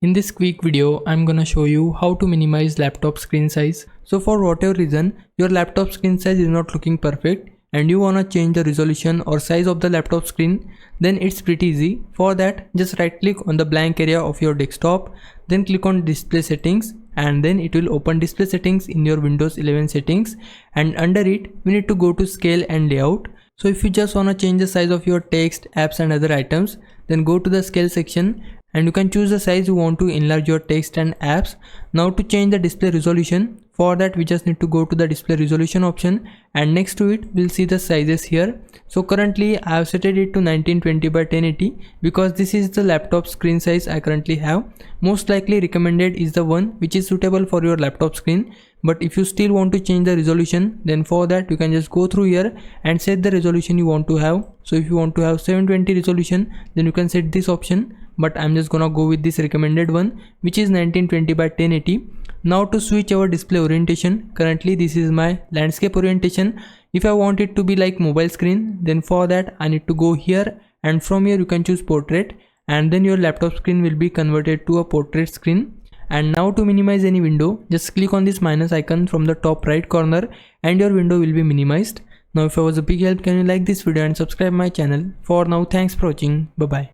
In this quick video, I'm gonna show you how to minimize laptop screen size. So for whatever reason, your laptop screen size is not looking perfect and you wanna change the resolution or size of the laptop screen, then it's pretty easy. For that, just right click on the blank area of your desktop, then click on display settings, and then it will open display settings in your Windows 11 settings, and under it we need to go to scale and layout. So if you just wanna change the size of your text, apps and other items, then go to the scale section and you can choose the size you want to enlarge your text and apps. Now to change the display resolution, for that we just need to go to the display resolution option, and next to it we'll see the sizes here. So currently I have set it to 1920 by 1080 because this is the laptop screen size I currently have. Most likely recommended is the one which is suitable for your laptop screen, but if you still want to change the resolution, then for that you can just go through here and set the resolution you want to have. So if you want to have 720 resolution, then you can set this option, but I'm just gonna go with this recommended one which is 1920 by 1080. Now to switch our display orientation, currently this is my landscape orientation. If I want it to be like mobile screen, then for that I need to go here, and from here you can choose portrait, and then your laptop screen will be converted to a portrait screen. And now to minimize any window, just click on this minus icon from the top right corner and your window will be minimized. Now if I was a big help, can you like this video and subscribe my channel. For now, thanks for watching. Bye bye.